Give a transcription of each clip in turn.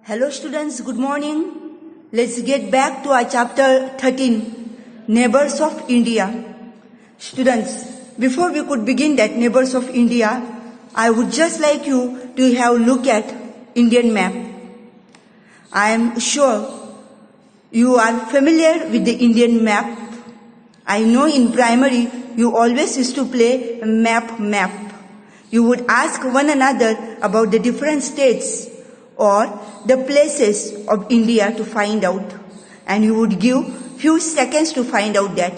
Hello students, good morning. Let's get back to our chapter 13, Neighbors of India. Students, before we could begin that Neighbors of India, I would just like you to have a look at Indian map. I am sure you are familiar with the Indian map. I know in primary you always used to play map. You would ask one another about the different states or the places of India to find out, and you would give few seconds to find out that.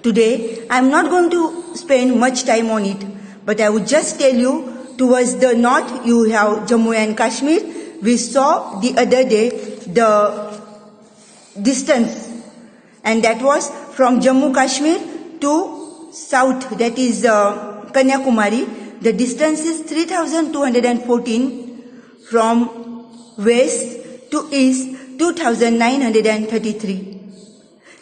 Today I am not going to spend much time on it, but I would just tell you towards the north you have Jammu and Kashmir. We saw the other day the distance, and that was from Jammu Kashmir to south, that is Kanyakumari. The distance is 3214. From west to east, 2933.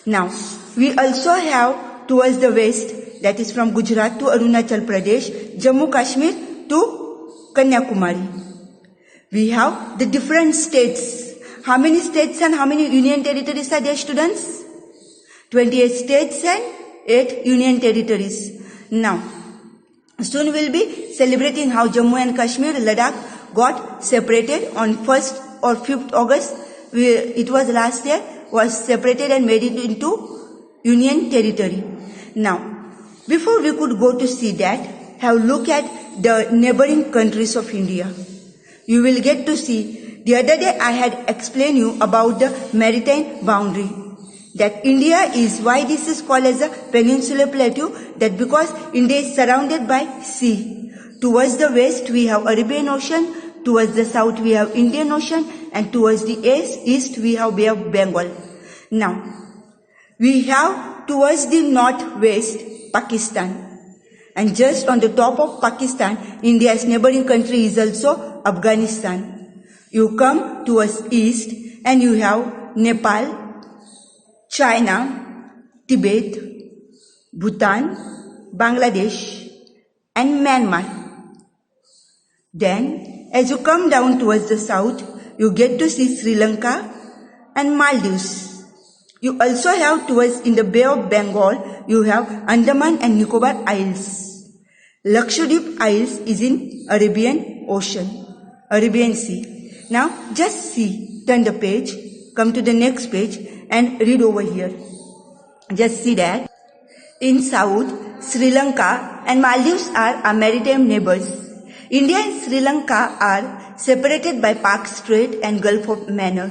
Now, we also have towards the west, that is from Gujarat to Arunachal Pradesh, Jammu Kashmir to Kanyakumari. We have the different states. How many states and how many union territories are there, students? 28 states and 8 union territories. Now, soon we'll be celebrating how Jammu and Kashmir, Ladakh got separated on 1st or 5th August. It was last year, was separated and made it into union territory. Now, before we could go to see that, have a look at the neighboring countries of India. You will get to see, the other day I had explained you about the maritime boundary. That India is, why this is called as a peninsular plateau, that because India is surrounded by sea. Towards the west we have Arabian Ocean, towards the south we have Indian Ocean, and towards the east we have Bay of Bengal. Now, we have towards the northwest Pakistan, and just on the top of Pakistan, India's neighboring country is also Afghanistan. You come towards east and you have Nepal, China, Tibet, Bhutan, Bangladesh, and Myanmar. Then, as you come down towards the south, you get to see Sri Lanka and Maldives. You also have towards in the Bay of Bengal, you have Andaman and Nicobar Isles. Lakshadweep Isles is in Arabian Sea. Now, just see, turn the page, come to the next page and read over here. Just see that in south, Sri Lanka and Maldives are our maritime neighbors. India and Sri Lanka are separated by Pak Strait and Gulf of Mannar.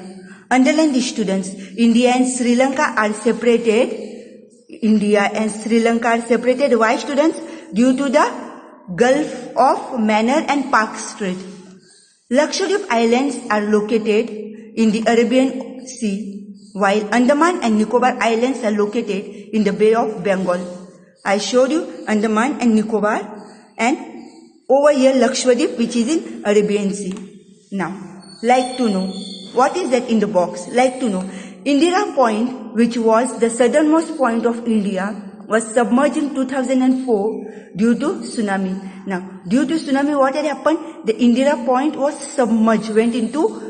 Underline these, students. India and Sri Lanka are separated. Why, students? Due to the Gulf of Mannar and Pak Strait. Lakshadweep Islands are located in the Arabian Sea, while Andaman and Nicobar Islands are located in the Bay of Bengal. I showed you Andaman and Nicobar, and over here Lakshadweep, which is in Arabian Sea. Now, like to know, what is that in the box? Like to know, Indira Point, which was the southernmost point of India, was submerged in 2004 due to tsunami. Now, due to tsunami, what had happened? The Indira Point was submerged, went into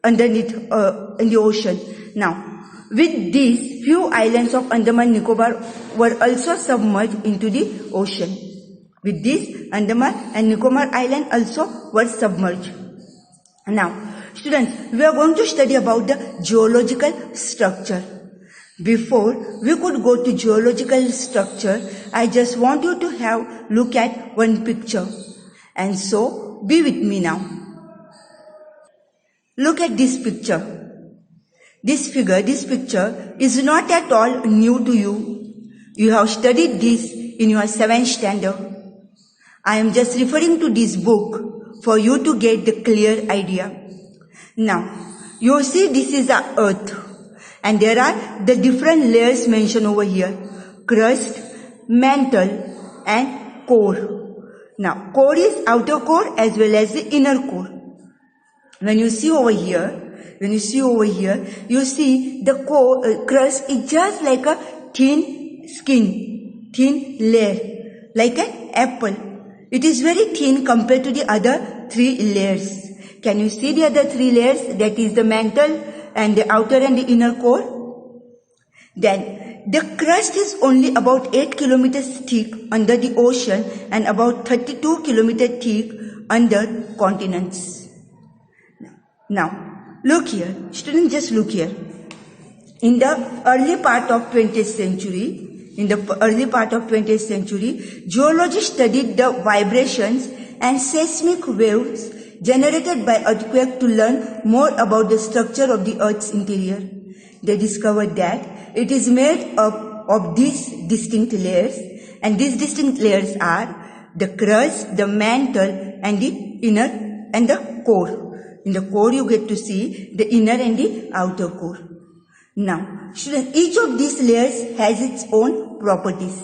underneath in the ocean. Now, with these, few islands of Andaman and Nicobar were also submerged into the ocean. With this, Andaman and Nicobar Island also were submerged. Now, students, we are going to study about the geological structure. Before we could go to geological structure, I just want you to have look at one picture. And so, be with me now. Look at this picture. This picture is not at all new to you. You have studied this in your 7th standard. I am just referring to this book for you to get the clear idea. Now, you see this is the earth, and there are the different layers mentioned over here. Crust, mantle and core. Now, core is outer core as well as the inner core. When you see over here, you see the core, crust is just like a thin skin, thin layer, like an apple. It is very thin compared to the other 3 layers. Can you see the other three layers? That is the mantle and the outer and the inner core. Then the crust is only about 8 kilometers thick under the ocean and about 32 kilometers thick under continents. Now, look here. Students, just look here. In the early part of 20th century, geologists studied the vibrations and seismic waves generated by earthquake to learn more about the structure of the Earth's interior. They discovered that it is made up of these distinct layers, and these distinct layers are the crust, the mantle, and the inner and the core. In the core you get to see the inner and the outer core. Now, students, each of these layers has its own properties.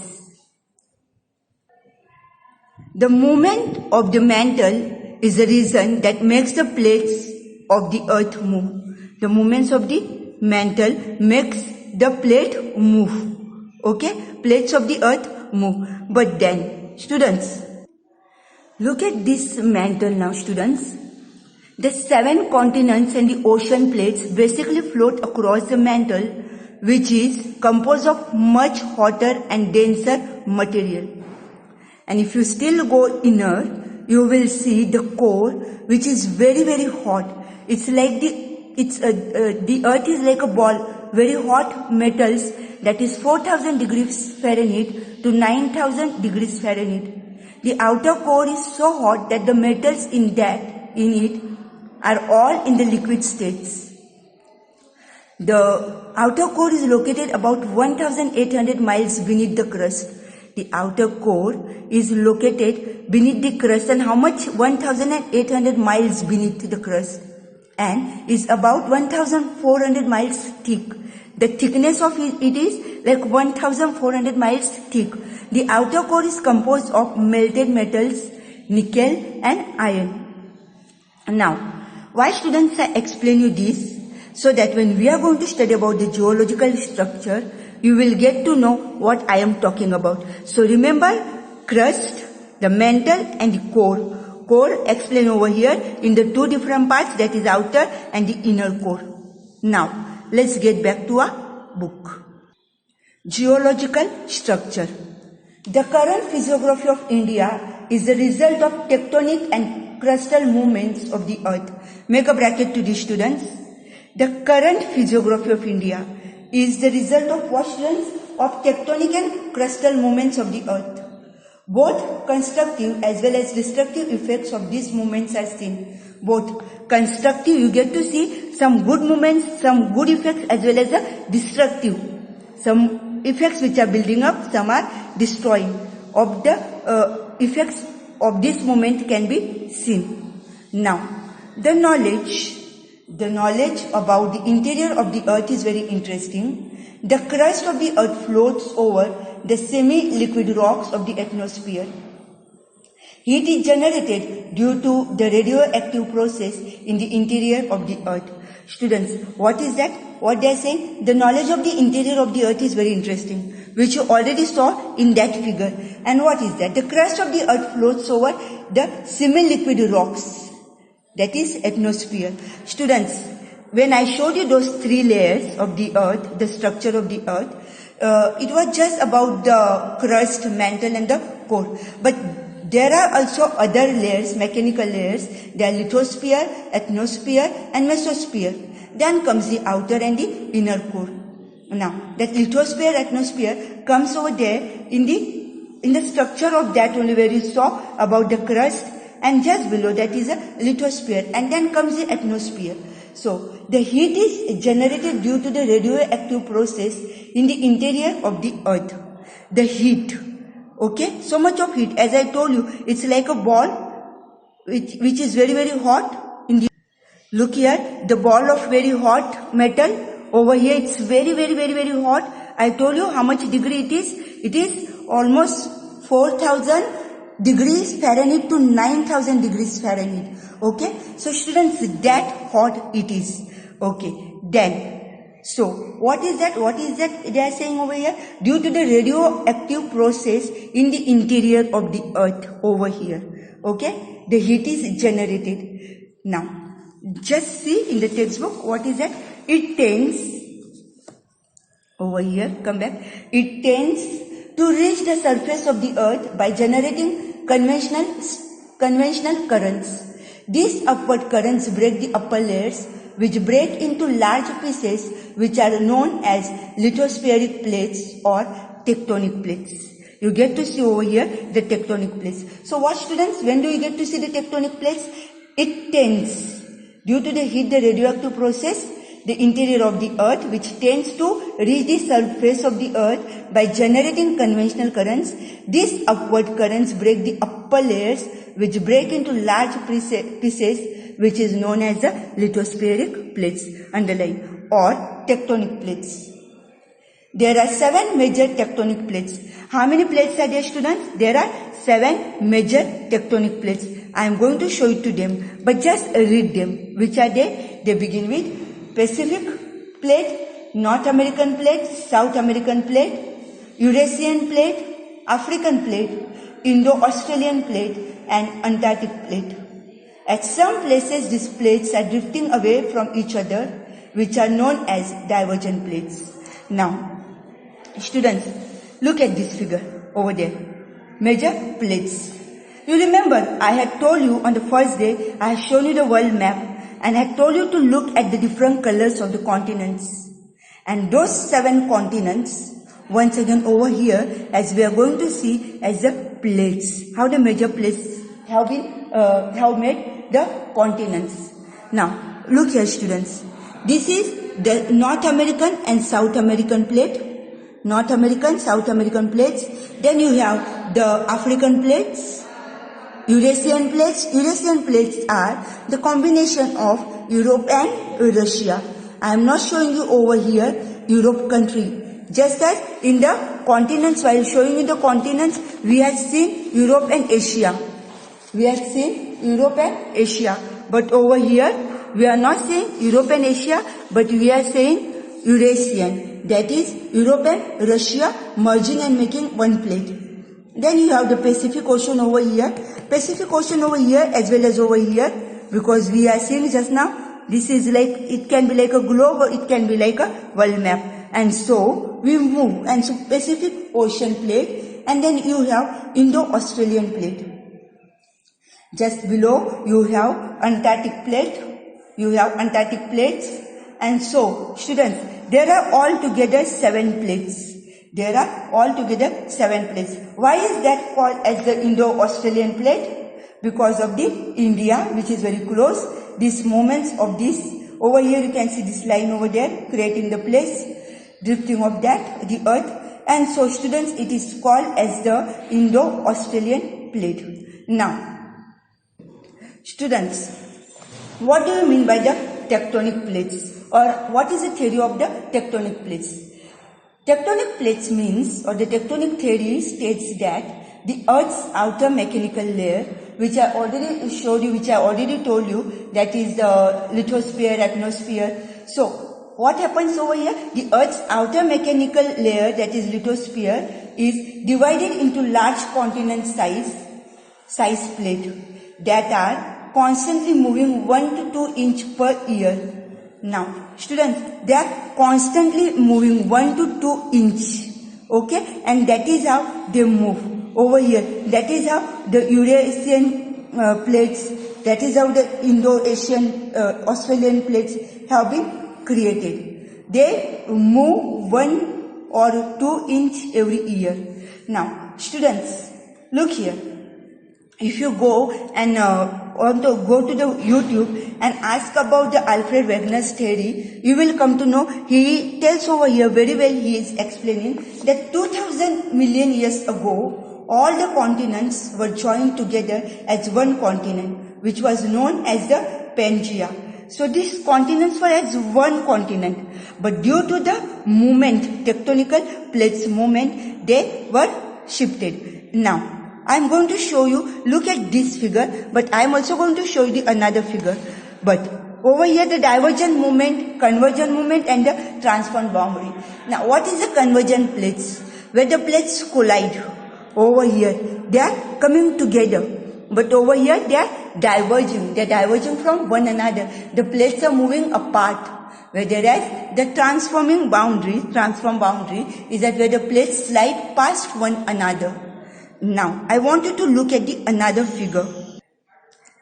The movement of the mantle is the reason that makes the plates of the earth move. The movements of the mantle makes the plate move. Okay? Plates of the earth move. But then, students, look at this mantle now, students. The 7 continents and the ocean plates basically float across the mantle, which is composed of much hotter and denser material. And if you still go inner, you will see the core, which is very, very hot. It's like the earth is like a ball, very hot metals, that is 4000 degrees Fahrenheit to 9000 degrees Fahrenheit. The outer core is so hot that the metals in it are all in the liquid states. The outer core is located about 1800 miles beneath the crust. The outer core is located beneath the crust, and how much? 1800 miles beneath the crust, and is about 1400 miles thick. The thickness of it is like 1400 miles thick. The outer core is composed of melted metals, nickel and iron. Now, why, students, I explain you this? So that when we are going to study about the geological structure, you will get to know what I am talking about. So remember, crust, the mantle and the core. Core explained over here in the 2 different parts, that is outer and the inner core. Now, let's get back to our book. Geological structure. The current physiography of India is the result of tectonic and crustal movements of the earth. Make a bracket to these, students. The current physiography of India is the result of what, students? Of tectonic and crustal movements of the earth. Both constructive as well as destructive effects of these movements are seen. Both constructive, you get to see some good movements, some good effects, as well as the destructive. Some effects which are building up, some are destroying. Of the effects of this movement can be seen. Now, the knowledge about the interior of the earth is very interesting. The crust of the earth floats over the semi-liquid rocks of the atmosphere. Heat is generated due to the radioactive process in the interior of the earth. Students, what is that? What they are saying? The knowledge of the interior of the earth is very interesting, which you already saw in that figure. And what is that? The crust of the earth floats over the semi-liquid rocks, that is atmosphere. Students, when I showed you those 3 layers of the earth, the structure of the earth, it was just about the crust, mantle and the core. But there are also other layers, mechanical layers. They are lithosphere, atmosphere and mesosphere. Then comes the outer and the inner core. Now, that lithosphere, atmosphere comes over there in the structure of that only, where you saw about the crust, and just below that is a lithosphere, and then comes the atmosphere. So, the heat is generated due to the radioactive process in the interior of the earth. The heat, okay, so much of heat, as I told you, it's like a ball which is very, very hot. Look here, the ball of very hot metal. Over here it's very, very, very, very hot. I told you how much degree it is. It is almost 4000 degrees Fahrenheit to 9000 degrees Fahrenheit. Okay. So students, that hot it is. Okay. Then, so what is that? What is that they are saying over here? Due to the radioactive process in the interior of the earth over here. Okay. The heat is generated. Now, Just see in the textbook what is that. It tends, over here, come back. It tends to reach the surface of the earth by generating conventional currents. These upward currents break the upper layers, which break into large pieces which are known as lithospheric plates or tectonic plates. You get to see over here the tectonic plates. So what, students, when do you get to see the tectonic plates? It tends, due to the heat, the radioactive process, the interior of the earth, which tends to reach the surface of the earth by generating conventional currents. These upward currents break the upper layers, which break into large pieces, which is known as the lithospheric plates, underline, or tectonic plates. There are 7 major tectonic plates. How many plates are there, students? There are 7 major tectonic plates. I am going to show it to them, but just read them. Which are they? They begin with Pacific plate, North American plate, South American plate, Eurasian plate, African plate, Indo-Australian plate, and Antarctic plate. At some places, these plates are drifting away from each other, which are known as divergent plates. Now, students, look at this figure over there. Major plates. You remember, I had told you on the first day, I had shown you the world map, and I had told you to look at the different colors of the continents. And those 7 continents, once again over here, as we are going to see as the plates, how the major plates have made the continents. Now, look here, students. This is the North American and South American plate. North American, South American plates. Then you have the African plates, Eurasian plates. Eurasian plates are the combination of Europe and Russia. I am not showing you over here Europe country. Just as in the continents, while showing you the continents, we have seen Europe and Asia. We have seen Europe and Asia. But over here, we are not saying Europe and Asia, but we are saying Eurasian. That is Europe and Russia merging and making one plate. Then you have the Pacific Ocean over here. Pacific Ocean over here as well as over here, because we are seeing just now, this is like, it can be like a globe or it can be like a world map. And so we move, and so Pacific Ocean plate, and then you have Indo-Australian plate. Just below you have Antarctic plate, you have Antarctic plates, and so students, there are altogether 7 plates. There are altogether 7 plates. Why is that called as the Indo-Australian plate? Because of the India, which is very close. These moments of this, over here you can see this line over there, creating the place, drifting of that, the earth. And so students, it is called as the Indo-Australian plate. Now, students, what do you mean by the tectonic plates? Or what is the theory of the tectonic plates? Tectonic plates means, or the tectonic theory states that the Earth's outer mechanical layer, which I already showed you, which I already told you, that is the lithosphere, atmosphere. So, what happens over here? The Earth's outer mechanical layer, that is lithosphere, is divided into large continent size plate that are constantly moving 1 to 2 inch per year. Now, students, they are constantly moving 1 to 2 inch, okay, and that is how they move over here. That is how the Eurasian plates, that is how the Indo-Asian, Australian plates have been created. They move 1 or 2 inch every year. Now, students, look here. If you go and go to the YouTube and ask about the Alfred Wegener's theory, you will come to know, he tells over here very well, he is explaining that 2000 million years ago, all the continents were joined together as one continent, which was known as the Pangea. So these continents were as one continent, but due to the movement, tectonical plates movement, they were shifted. Now, I am going to show you, look at this figure, but I am also going to show you another figure. But over here the divergent movement, convergent movement, and the transform boundary. Now what is the convergent plates? Where the plates collide over here, they are coming together but over here they are diverging. They are diverging from one another. The plates are moving apart. Whereas the transform boundary is that where the plates slide past one another. Now, I want you to look at the another figure.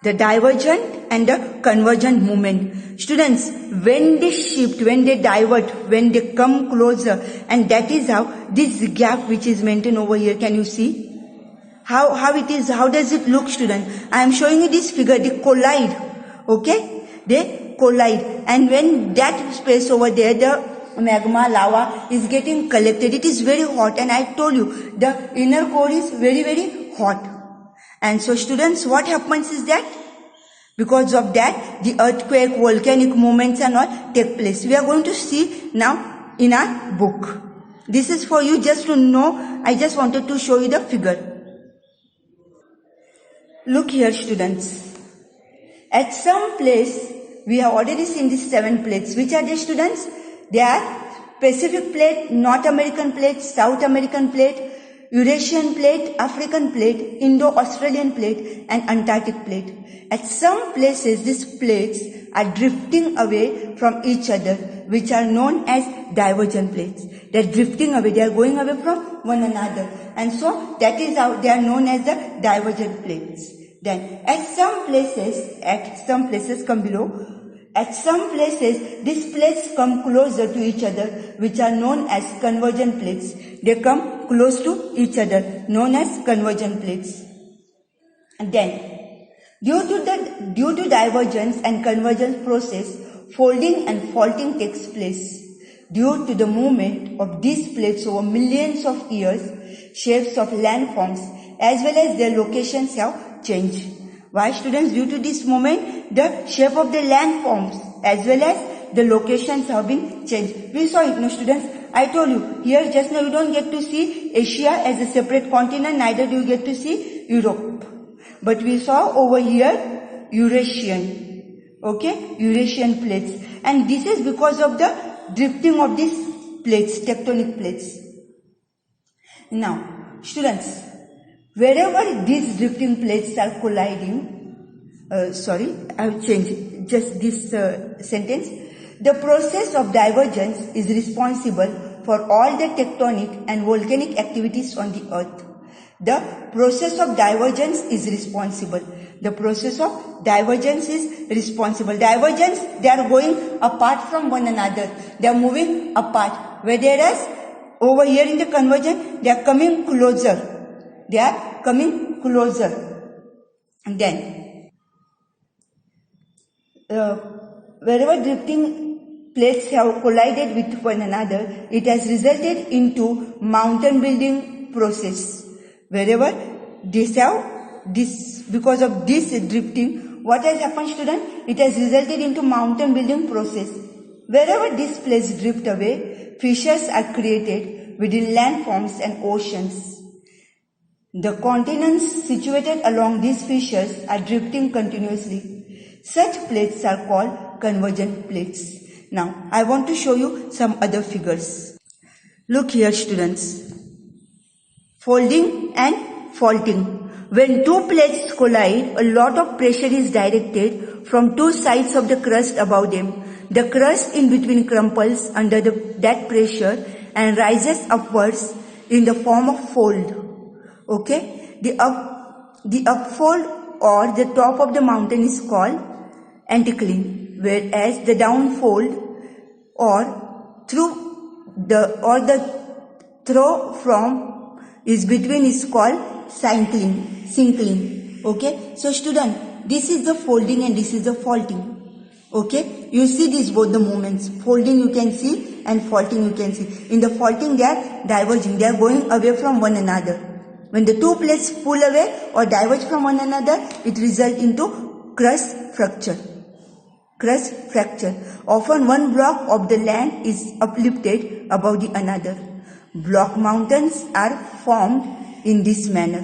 The divergent and the convergent movement. Students, when they shift, when they divert, when they come closer, and that is how this gap which is maintained over here, can you see? How it is, how does it look, student? I am showing you this figure, they collide, okay? They collide, and when that space over there, the magma, lava is getting collected, it is very hot, and I told you, the inner core is very, very hot. And so students, what happens is that, because of that, the earthquake, volcanic movements and all take place. We are going to see now in our book. This is for you just to know, I just wanted to show you the figure. Look here, students. At some place, we have already seen these 7 plates. Which are they, students? They are Pacific plate, North American plate, South American plate, Eurasian plate, African plate, Indo-Australian plate and Antarctic plate. At some places, these plates are drifting away from each other, which are known as divergent plates. They are drifting away, they are going away from one another. And so, that is how they are known as the divergent plates. Then, at some places, come below. At some places, these plates come closer to each other, which are known as convergent plates. They come close to each other, known as convergent plates. And then, due to divergence and convergence process, folding and faulting takes place. Due to the movement of these plates over millions of years, shapes of landforms as well as their locations have changed. Why, students? Due to this movement, the shape of the landforms as well as the locations have been changed. We saw it, no, students? I told you, here just now you don't get to see Asia as a separate continent, neither do you get to see Europe. But we saw over here Eurasian, okay, Eurasian plates. And this is because of the drifting of these plates, tectonic plates. Now, students, wherever these drifting plates are colliding, I have changed just this sentence. The process of divergence is responsible for all the tectonic and volcanic activities on the earth. The process of divergence is responsible. The process of divergence is responsible. Divergence, they are going apart from one another. They are moving apart. Whereas over here in the convergence, they are coming closer. They are coming closer. And then, wherever drifting plates have collided with one another, it has resulted into mountain building process. Wherever because of this drifting, what has happened, student? It has resulted into mountain building process. Wherever these plates drift away, fissures are created within landforms and oceans. The continents situated along these fissures are drifting continuously. Such plates are called convergent plates. Now, I want to show you some other figures. Look here, students. Folding and faulting. When two plates collide, a lot of pressure is directed from two sides of the crust above them. The crust in between crumples under that pressure and rises upwards in the form of fold. Okay? The upfold or the top of the mountain is called anticline, whereas the downfold or the throw from is between is called syncline. Okay? So student, this is the folding and this is the faulting. Okay? You see these both the movements. Folding you can see and faulting you can see. In the faulting they are diverging. They are going away from one another. When the two plates pull away or diverge from one another, it results into crust fracture. Crust fracture. Often one block of the land is uplifted above the another. Block mountains are formed in this manner.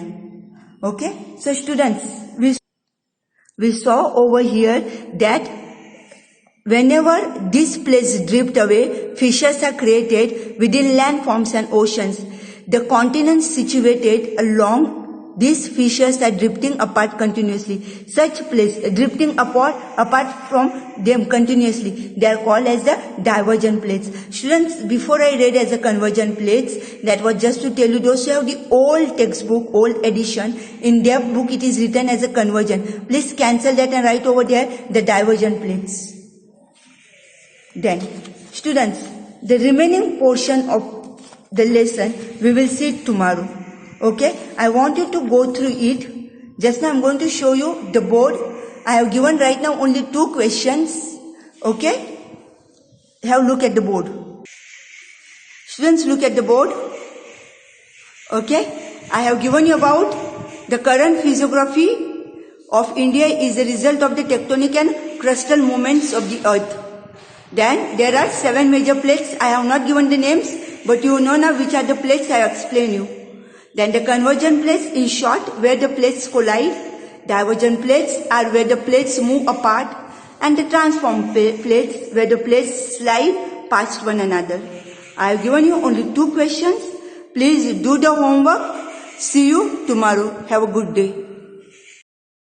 Okay? So students, we saw over here that whenever these plates drift away, fissures are created within landforms and oceans. The continents situated along these fissures are drifting apart continuously. Such plates drifting apart from them continuously, they are called as the divergent plates. Students, before I read as a convergent plates, that was just to tell you, those who have the old textbook, old edition, in their book it is written as a convergent. Please cancel that and write over there the divergent plates. Then, students, the remaining portion of the lesson we will see tomorrow. Okay, I want you to go through it. Just now I am going to show you the board. I have given right now only 2 questions. Okay, have a look at the board. Students, look at the board. Okay, I have given you about the current physiography of India is a result of the tectonic and crustal movements of the earth. Then there are 7 major plates. I have not given the names, but you know now which are the plates. I have explained you. Then the convergent plates, in short, where the plates collide. Divergent plates are where the plates move apart, and the transform plates where the plates slide past one another. I have given you only 2 questions. Please do the homework. See you tomorrow. Have a good day.